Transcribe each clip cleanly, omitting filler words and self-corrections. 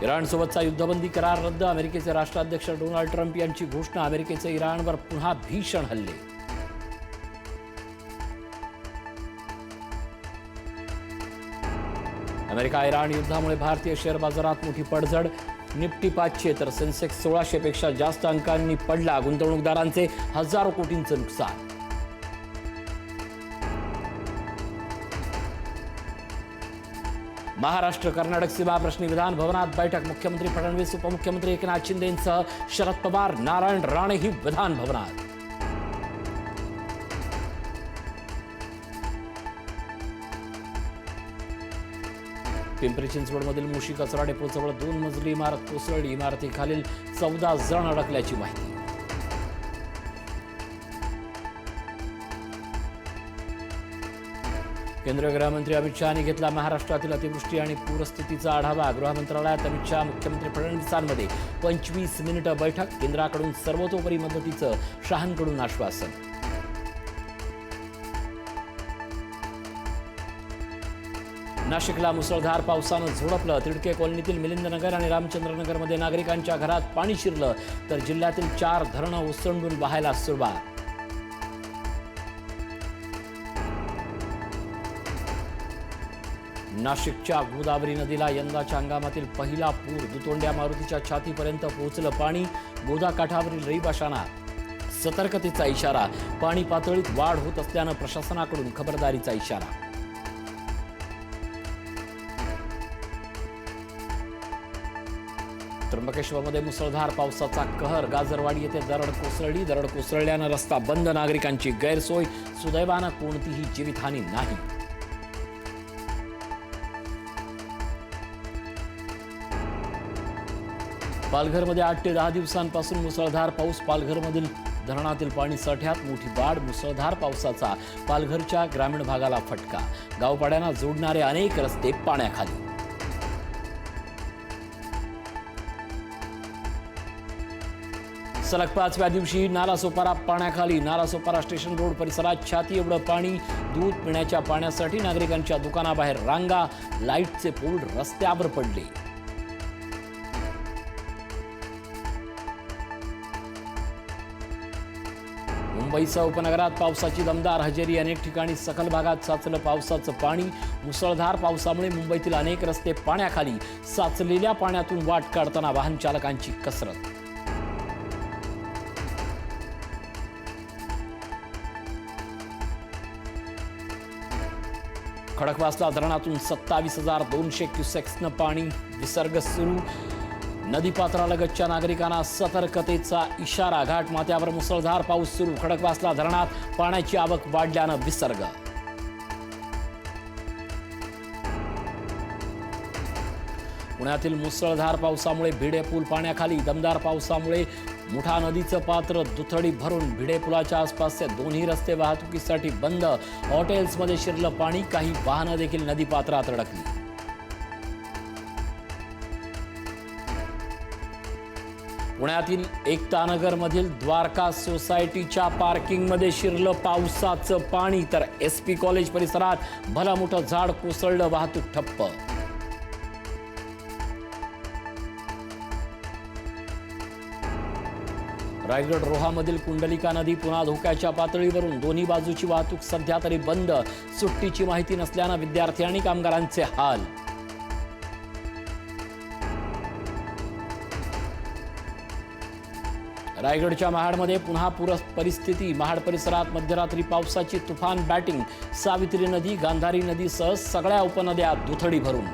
इराणसोबतचा युद्धबंदी करार रद्द. अमेरिकेचे राष्ट्राध्यक्ष डोनाल्ड ट्रम्प यांची घोषणा. अमेरिकेचे इराणवर पुन्हा भीषण हल्ले. अमेरिका इराण युद्धामुळे भारतीय शेअर बाजारात मोठी पडझड. निफ्टी 500 तर सेन्सेक्स 1600 पेक्षा जास्त अंकांनी पडला. गुंतवणूकदारांचे हजारो कोटींचं नुकसान. महाराष्ट्र कर्नाटक सीमा प्रश्नी विधान भवनात बैठक. मुख्यमंत्री फडणवीस, उपमुख्यमंत्री एकनाथ शिंदेंसह शरद पवार, नारायण राणेही विधान भवनात. पिंपरी चिंचवडमधील मुशी कचरा डेपोजवळ 2 मजली इमारत कोसळली. इमारतीखालील 14 जण अडकल्याची माहिती. केंद्रीय गृहमंत्री अमित शहानी घेतला महाराष्ट्रातील अतिवृष्टी आणि पूरस्थितीचा आढावा. गृह मंत्रालयात अमित शहा, मुख्यमंत्री फडणवीसांमध्ये 25 मिनिटं बैठक. केंद्राकडून सर्वतोपरी मदतीचं शहांकडून आश्वासन. नाशिकला मुसळधार पावसानं झोडपलं. तिडके कॉलनीतील मिलिंदनगर आणि रामचंद्रनगरमध्ये नागरिकांच्या घरात पाणी शिरलं तर जिल्ह्यातील 4 धरणं ओसंडून वाहायला सुरुवात. नाशिकच्या गोदावरी नदीला यंदाच्या हंगामातील पहिला पूर. दुतोंड्या मारुतीच्या छातीपर्यंत पोहोचलं पाणी. गोदा काठावरील रहिवाशांना सतर्कतेचा इशारा. पाणी पातळीत वाढ होत असल्यानं प्रशासनाकडून खबरदारीचा इशारा. त्र्यंबकेश्वरमध्ये मुसळधार पावसाचा कहर. गाजरवाडी येथे दरड कोसळली. दरड कोसळल्यानं रस्ता बंद. नागरिकांची गैरसोय. सुदैवानं कोणतीही जीवितहानी नाही. पालघरमध्ये 8 ते 10 दिवसांपासून मुसळधार पाऊस. पालघरमधील धरणातील पाणी साठ्यात मोठी वाढ. मुसळधार पावसाचा पालघरच्या ग्रामीण भागाला फटका. गावपाड्यांना जोडणारे अनेक रस्ते पाण्याखाली. सलग 5व्या दिवशी नालासोपारा पाण्याखाली. नालासोपारा स्टेशन रोड परिसरात छाती एवढं पाणी. दूध पिण्याच्या पाण्यासाठी नागरिकांच्या दुकानाबाहेर रांगा. लाईटचे पोल रस्त्यावर पडले. मुंबईसह उपनगरात पावसाची दमदार हजेरी. अनेक ठिकाणी सखल भागात साचलं पावसाचं पाणी. मुसळधार पावसामुळे मुंबईतील अनेक रस्ते पाण्याखाली. साचलेल्या पाण्यातून वाट काढताना वाहन चालकांची कसरत. खडकवासला धरणातून 27,200 क्युसेक्सनं पाणी. विसर्ग सुरू. नदीपात्रालगतच्या नागरिकांना सतर्कतेचा इशारा. घाटमाथ्यावर मुसळधार पाऊस सुरू. खडकवासला धरणात पाण्याची आवक वाढल्यानं विसर्ग. पुण्यातील मुसळधार पावसामुळे भिडे पूल पाण्याखाली. दमदार पावसामुळे मुठा नदीचं पात्र दुथडी भरून. भिडे पुलाच्या आसपासचे दोन्ही रस्ते वाहतुकीसाठी बंद. हॉटेल्समध्ये शिरलं पाणी. काही वाहनं देखील नदीपात्रात अडकली. पुण्यातील एकतानगरमधील द्वारका सोसायटीच्या पार्किंगमध्ये शिरलं पावसाचं पाणी. तर SP कॉलेज परिसरात भलं मोठं झाड कोसळलं. वाहतूक ठप्प. रायगड रोहामधील कुंडलिका नदी पुन्हा धोक्याच्या पातळीवरून. दोन्ही बाजूची वाहतूक सध्या तरी बंद. सुट्टीची माहिती नसल्यानं विद्यार्थी आणि कामगारांचे हाल. रायगडच्या महाडमध्ये पुन्हा पूर परिस्थिती. महाड परिसरात मध्यरात्री पावसाची तुफान बॅटिंग. सावित्री नदी, गांधारी नदीसह सगळ्या उपनद्या दुथडी भरून.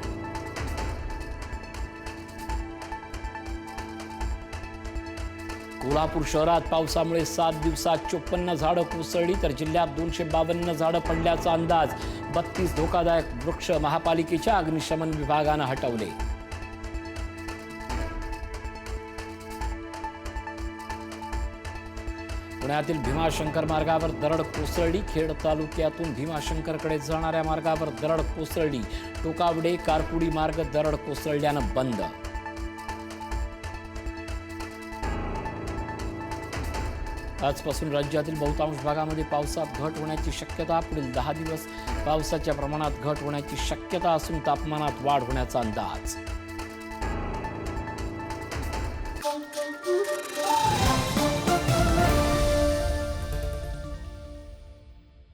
कोल्हापूर शहरात पावसामुळे 7 दिवसात 54 झाडं कोसळली. तर जिल्ह्यात 252 झाडं पडल्याचा अंदाज. 32 धोकादायक वृक्ष महापालिकेच्या अग्निशमन विभागानं हटवले. पुण्यातील भीमाशंकर मार्गावर दरड कोसळली. खेड तालुक्यातून भीमाशंकरकडे जाणाऱ्या मार्गावर दरड कोसळली. टोकावडे कारपुडी मार्ग दरड कोसळल्यानं बंद. आजपासून राज्यातील बहुतांश भागामध्ये पावसात घट होण्याची शक्यता. पुढील 10 दिवस पावसाच्या प्रमाणात घट होण्याची शक्यता असून तापमानात वाढ होण्याचा अंदाज.